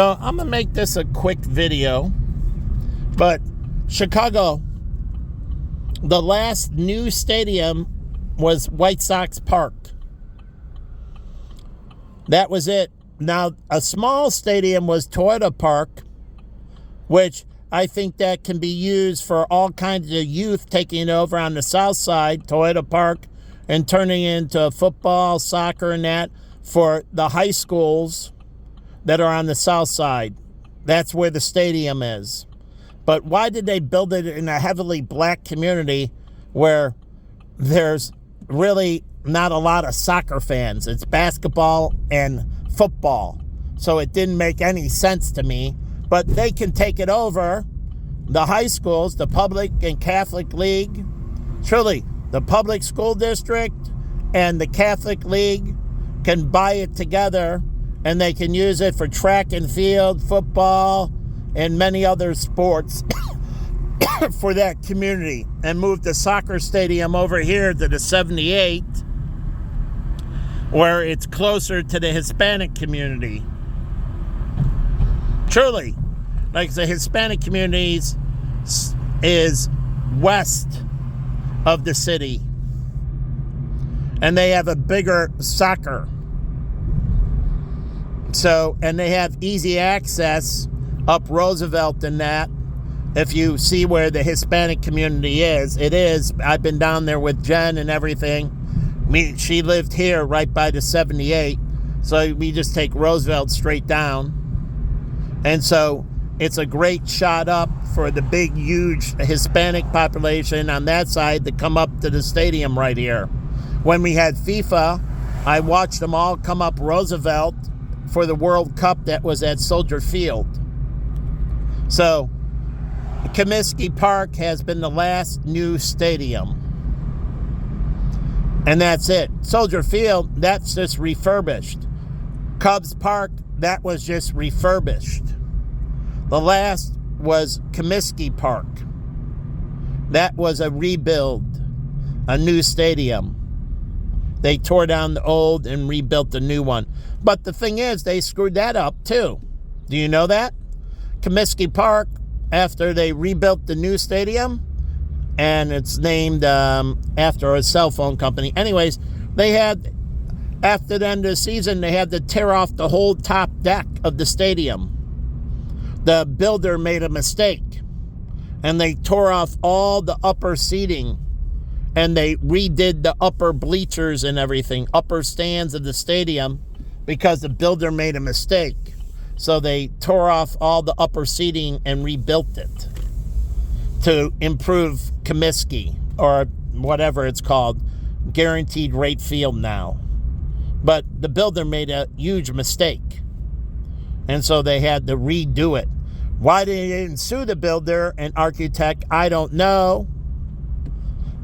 So I'm going to make this a quick video, but Chicago, the last new stadium was White Sox Park. That was it. Now, a small stadium was Toyota Park, which I think that can be used for all kinds of youth taking it over on the south side, Toyota Park, and turning it into football, soccer, and that for the high schools that are on the south side. That's where the stadium is. But why did they build it in a heavily black community where there's really not a lot of soccer fans? It's basketball and football. So it didn't make any sense to me. But they can take it over. The high schools, the public and Catholic League, truly, the public school district and the Catholic League can buy it together, and they can use it for track and field, football, and many other sports for that community, and move the soccer stadium over here to the 78, where it's closer to the Hispanic community. Truly, like the Hispanic communities is west of the city, and they have a bigger soccer. So, and they have easy access up Roosevelt and that. If you see where the Hispanic community is, it is. I've been down there with Jen and everything. She lived here right by the 78. So we just take Roosevelt straight down. And so it's a great shot up for the big, huge Hispanic population on that side to come up to the stadium right here. When we had FIFA, I watched them all come up Roosevelt for the World Cup that was at Soldier Field. So, Comiskey Park has been the last new stadium. And that's it. Soldier Field, that's just refurbished. Cubs Park, that was just refurbished. The last was Comiskey Park. That was a rebuild, a new stadium. They tore down the old and rebuilt the new one. But the thing is, they screwed that up too. Do you know that? Comiskey Park, after they rebuilt the new stadium, and it's named after a cell phone company. Anyways, they had, after the end of the season, they had to tear off the whole top deck of the stadium. The builder made a mistake, and they tore off all the upper seating, and they redid the upper bleachers and everything, upper stands of the stadium, because the builder made a mistake. So they tore off all the upper seating and rebuilt it to improve Comiskey, or whatever it's called, guaranteed rate field now. But the builder made a huge mistake, and so they had to redo it. Why they didn't sue the builder and architect, I don't know.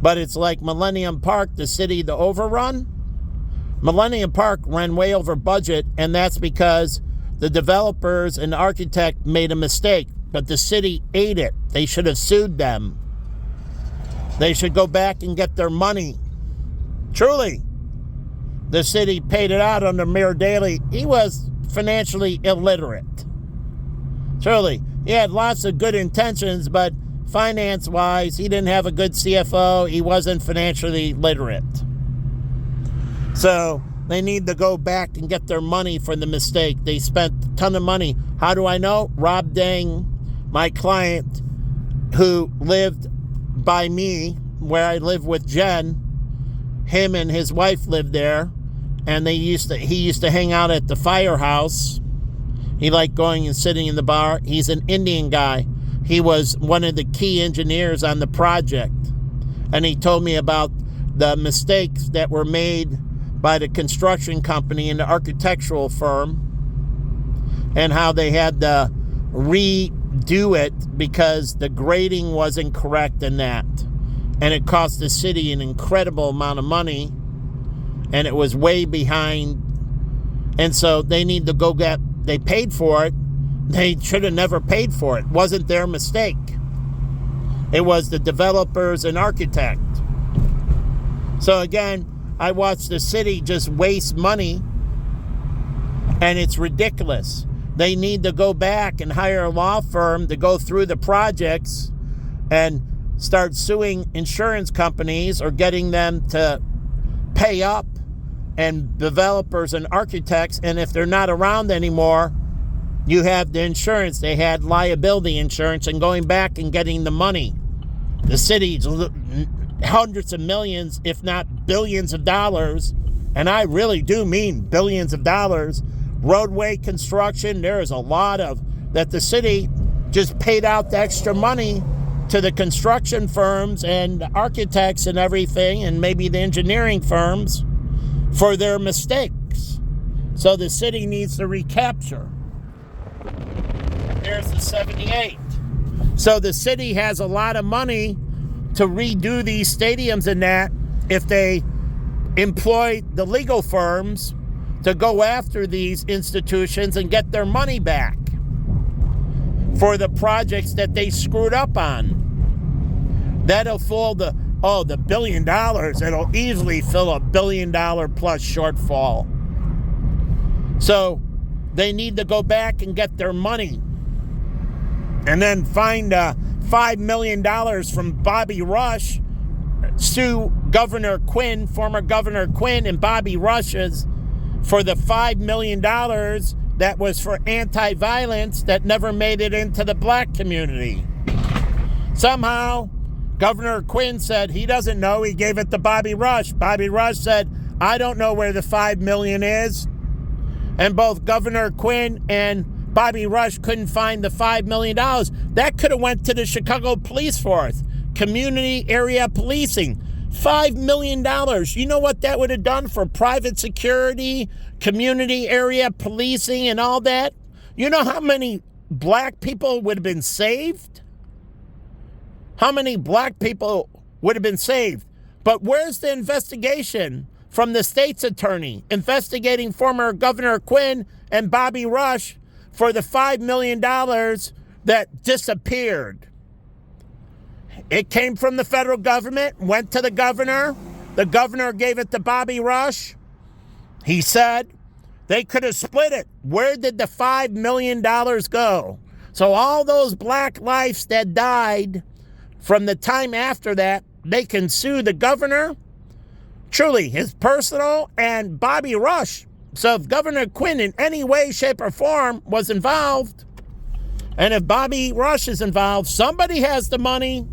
But it's like Millennium Park, the city, the overrun. Millennium Park ran way over budget, and that's because the developers and the architect made a mistake, but the city ate it. They should have sued them. They should go back and get their money. Truly, the city paid it out under Mayor Daley. He was financially illiterate. Truly, he had lots of good intentions, but finance-wise, he didn't have a good CFO. He wasn't financially literate. So they need to go back and get their money for the mistake. They spent a ton of money. How do I know? Rob Dang, my client, who lived by me, where I live with Jen, him and his wife lived there, and he used to hang out at the firehouse. He liked going and sitting in the bar. He's an Indian guy. He was one of the key engineers on the project, and he told me about the mistakes that were made by the construction company and the architectural firm, and how they had to redo it because the grading wasn't correct in that. And it cost the city an incredible amount of money, and it was way behind. And so they need to go they paid for it. They should have never paid for it. It wasn't their mistake. It was the developers and architect. So again, I watched the city just waste money, and it's ridiculous. they need to go back and hire a law firm to go through the projects and start suing insurance companies or getting them to pay up, and developers and architects. And if they're not around anymore, you have the insurance. They had liability insurance, and going back and getting the money. The city's hundreds of millions, if not billions of dollars, and I really do mean billions of dollars. Roadway construction, there is a lot of that. The city just paid out the extra money to the construction firms and the architects and everything, and maybe the engineering firms, for their mistakes. So the city needs to recapture. There's the 78. So the city has a lot of money to redo these stadiums and that if they employ the legal firms to go after these institutions and get their money back for the projects that they screwed up on. That'll fill the $1 billion. It'll easily fill $1 billion plus shortfall. So they need to go back and get their money, and then find $5 million from Bobby Rush, sue Governor Quinn, former Governor Quinn, and Bobby Rush's for the $5 million that was for anti-violence that never made it into the black community. Somehow, Governor Quinn said he doesn't know. He gave it to Bobby Rush. Bobby Rush said, I don't know where the $5 million is. And both Governor Quinn and Bobby Rush couldn't find the $5 million. That could have went to the Chicago Police Force, community area policing. $5 million. You know what that would have done for private security, community area policing, and all that? You know how many black people would have been saved? How many black people would have been saved? But where's the investigation from the state's attorney investigating former Governor Quinn and Bobby Rush for the $5 million that disappeared? It came from the federal government, went to the governor. The governor gave it to Bobby Rush. He said they could have split it. Where did the $5 million go? So all those black lives that died from the time after that, they can sue the governor, truly his personal, and Bobby Rush. So if Governor Quinn in any way, shape, or form was involved, and if Bobby Rush is involved, somebody has the money.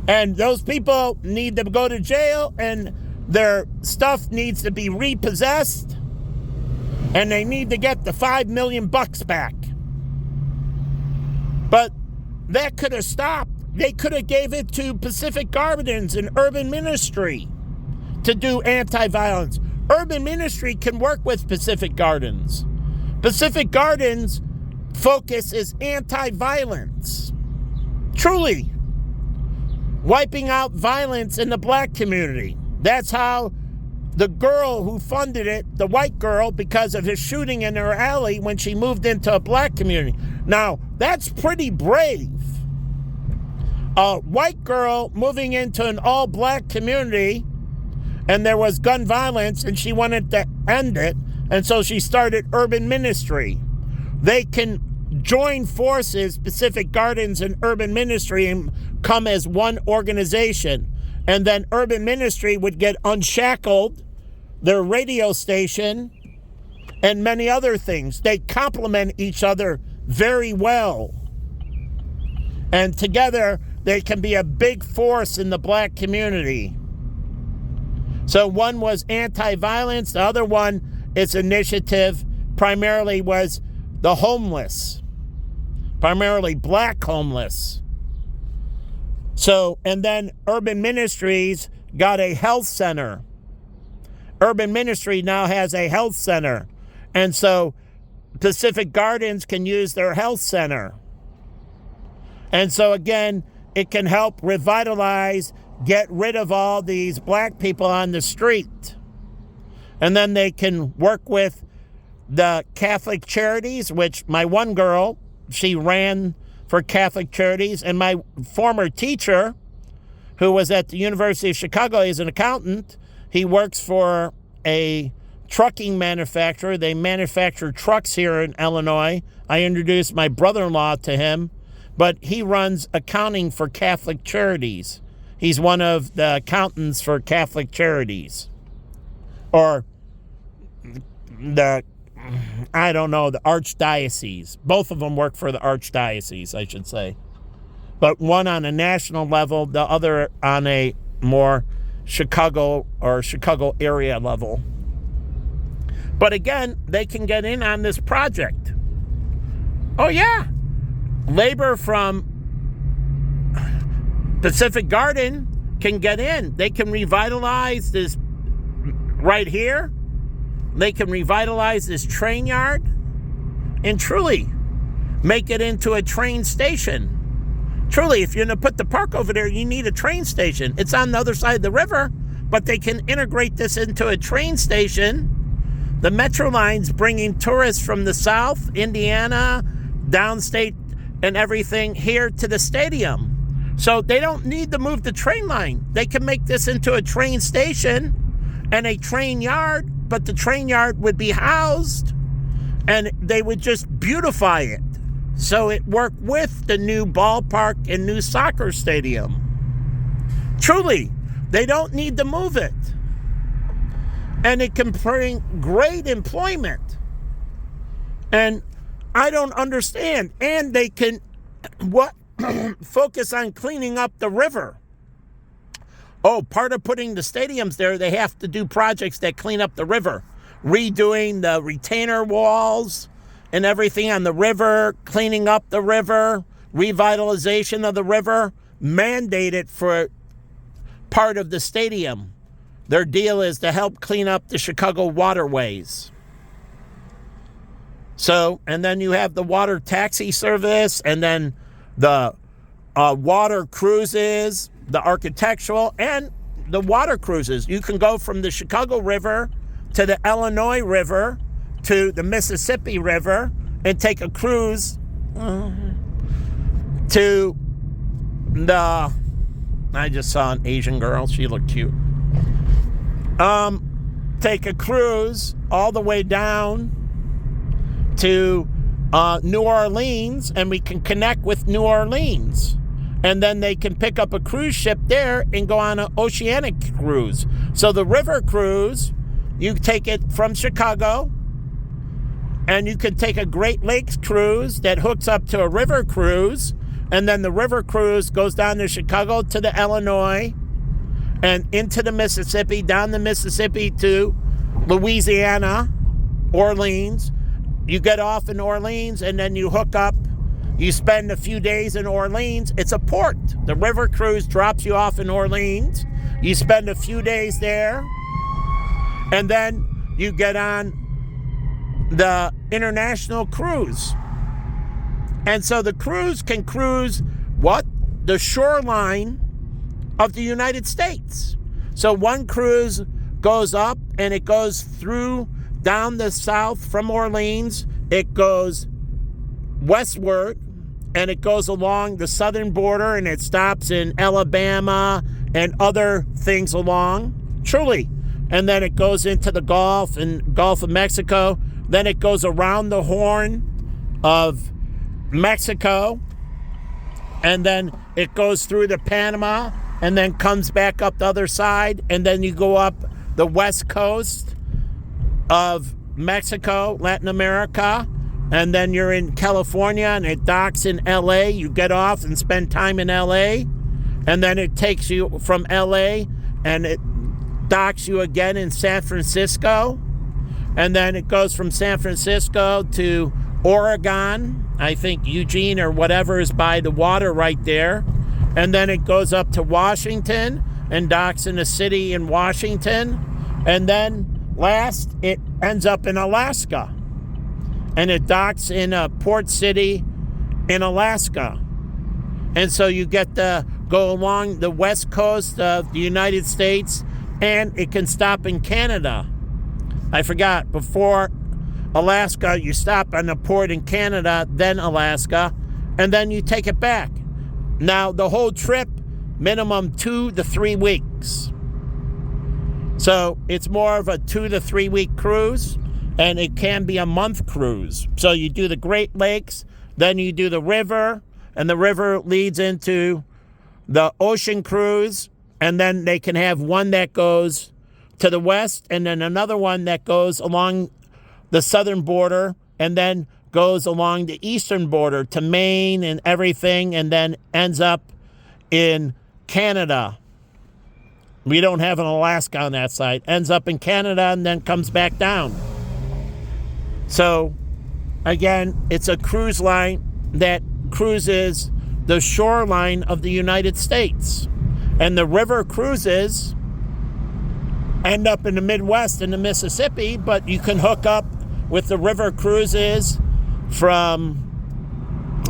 And those people need to go to jail, and their stuff needs to be repossessed, and they need to get the $5 million back. But that could have stopped. They could have gave it to Pacific Gardens and Urban Ministry to do anti-violence. Urban Ministry can work with Pacific Gardens. Pacific Gardens' focus is anti-violence. Truly. Wiping out violence in the black community. That's how the girl who funded it, the white girl, because of his shooting in her alley when she moved into a black community. Now, that's pretty brave. A white girl moving into an all-black community, and there was gun violence, and she wanted to end it, and so she started Urban Ministry. They can join forces, Pacific Gardens and Urban Ministry, and come as one organization. And then Urban Ministry would get unshackled, their radio station, and many other things. They complement each other very well. And together, they can be a big force in the black community. So one was anti-violence. The other one, its initiative primarily was the homeless, primarily black homeless. So, and then Urban Ministries got a health center. Urban Ministry now has a health center. And so Pacific Gardens can use their health center. And so again, it can help revitalize, get rid of all these black people on the street. And then they can work with the Catholic Charities, which my one girl, she ran for Catholic Charities, and my former teacher, who was at the University of Chicago, he's an accountant. He works for a trucking manufacturer. They manufacture trucks here in Illinois. I introduced my brother-in-law to him, but he runs accounting for Catholic Charities. He's one of the accountants for Catholic Charities. Or the Archdiocese. Both of them work for the Archdiocese, I should say. But one on a national level, the other on a more Chicago or Chicago area level. But again, they can get in on this project. Oh yeah. Labor from Pacific Garden can get in. They can revitalize this right here. They can revitalize this train yard and truly make it into a train station. Truly, if you're going to put the park over there, you need a train station. It's on the other side of the river, but they can integrate this into a train station. The Metro line's bringing tourists from the south, Indiana, downstate, and everything here to the stadium. So they don't need to move the train line. They can make this into a train station and a train yard, but the train yard would be housed and they would just beautify it. So it worked with the new ballpark and new soccer stadium. Truly, they don't need to move it. And it can bring great employment. And I don't understand. And they can focus on cleaning up the river. Oh, part of putting the stadiums there, they have to do projects that clean up the river. Redoing the retainer walls and everything on the river, cleaning up the river, revitalization of the river, mandated for part of the stadium. Their deal is to help clean up the Chicago waterways. So, and then you have the water taxi service, and then the water cruises, the architectural, and the water cruises. You can go from the Chicago River to the Illinois River to the Mississippi River and take a cruise to the... I just saw an Asian girl. She looked cute. Take a cruise all the way down to New Orleans, and we can connect with New Orleans. And then they can pick up a cruise ship there and go on an oceanic cruise. So the river cruise, you take it from Chicago, and you can take a Great Lakes cruise that hooks up to a river cruise, and then the river cruise goes down to Chicago to the Illinois and into the Mississippi, down the Mississippi to Louisiana, Orleans. You get off in Orleans, and then you hook up. You spend a few days in Orleans. It's a port. The river cruise drops you off in Orleans. You spend a few days there, and then you get on the international cruise. And so the cruise can cruise what? The shoreline of the United States. So one cruise goes up and it goes through down the south from Orleans. It goes westward and it goes along the southern border and it stops in Alabama and other things along. Truly. And then it goes into the Gulf and Gulf of Mexico. Then it goes around the Horn of Mexico. And then it goes through the Panama and then comes back up the other side. And then you go up the west coast of Mexico, Latin America. And then you're in California and it docks in LA. You get off and spend time in LA. And then it takes you from LA and it docks you again in San Francisco. And then it goes from San Francisco to Oregon. I think Eugene or whatever is by the water right there. And then it goes up to Washington and docks in a city in Washington. And then last, it ends up in Alaska. And it docks in a port city in Alaska. And so you get to go along the west coast of the United States, and it can stop in Canada. I forgot, before Alaska, you stop on a port in Canada, then Alaska, and then you take it back. Now, the whole trip, minimum 2 to 3 weeks. So it's more of a 2 to 3 week cruise, and it can be a month cruise. So you do the Great Lakes, then you do the river, and the river leads into the ocean cruise, and then they can have one that goes to the west, and then another one that goes along the southern border, and then goes along the eastern border to Maine and everything, and then ends up in Canada. We don't have an Alaska on that side. Ends up in Canada and then comes back down. So, again, it's a cruise line that cruises the shoreline of the United States. And the river cruises end up in the Midwest in the Mississippi, but you can hook up with the river cruises from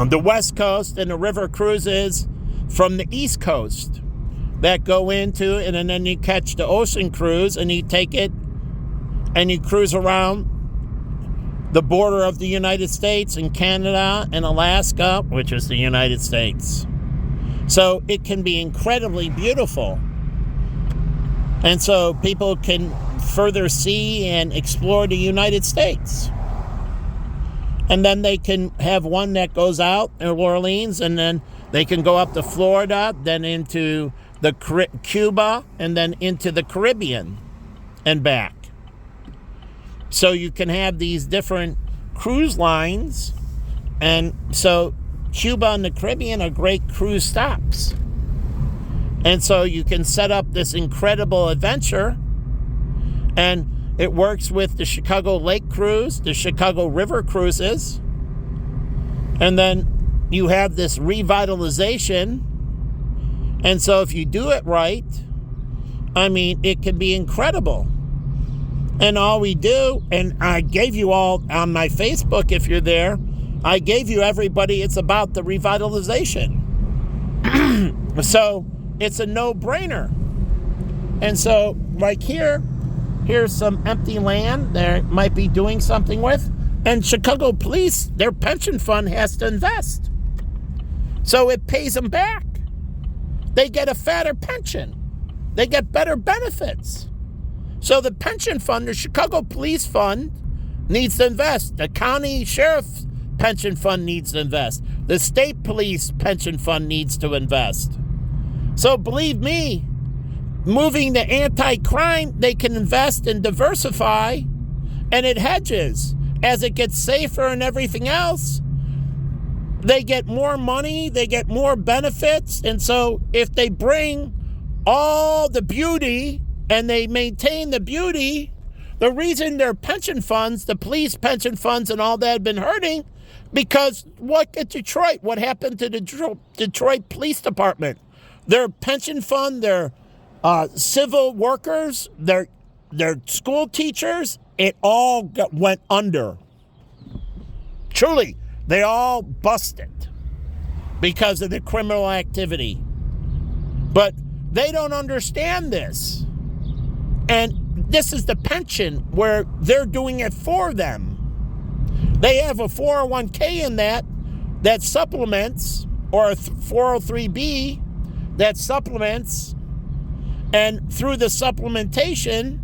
the West Coast and the river cruises from the East Coast that go into it, and then you catch the ocean cruise and you take it and you cruise around the border of the United States and Canada and Alaska, which is the United States. So it can be incredibly beautiful. And so people can further see and explore the United States. And then they can have one that goes out in New Orleans, and then they can go up to Florida, then into the Cuba, and then into the Caribbean and back. So you can have these different cruise lines. And so Cuba and the Caribbean are great cruise stops. And so you can set up this incredible adventure. And it works with the Chicago Lake Cruise, the Chicago River Cruises. And then you have this revitalization. And so if you do it right, I mean, it can be incredible. And all we do, and I gave you all on my Facebook, if you're there, I gave you everybody, it's about the revitalization. So it's a no-brainer. And so, like here's some empty land they might be doing something with. And Chicago Police, their pension fund has to invest. So it pays them back. They get a fatter pension. They get better benefits. So the pension fund, the Chicago Police Fund, needs to invest. The county sheriff's pension fund needs to invest. The state police pension fund needs to invest. So believe me, moving to anti-crime, they can invest and diversify, and it hedges. As it gets safer and everything else, they get more money, they get more benefits, and so if they bring all the beauty and they maintain the beauty, the reason their pension funds, the police pension funds and all that have been hurting, because look at Detroit. What happened to the Detroit Police Department? Their pension fund, their civil workers, their school teachers, it all went under. Truly, they all busted because of the criminal activity. But they don't understand this. And this is the pension where they're doing it for them. They have a 401k in that supplements, or a 403b that supplements, and through the supplementation,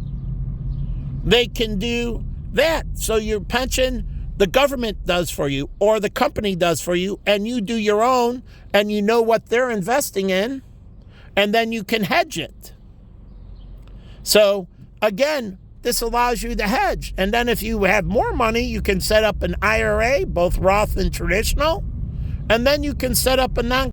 they can do that. So your pension, the government does for you, or the company does for you, and you do your own, and you know what they're investing in, and then you can hedge it. So, again, this allows you to hedge. And then if you have more money, you can set up an IRA, both Roth and traditional, and then you can set up a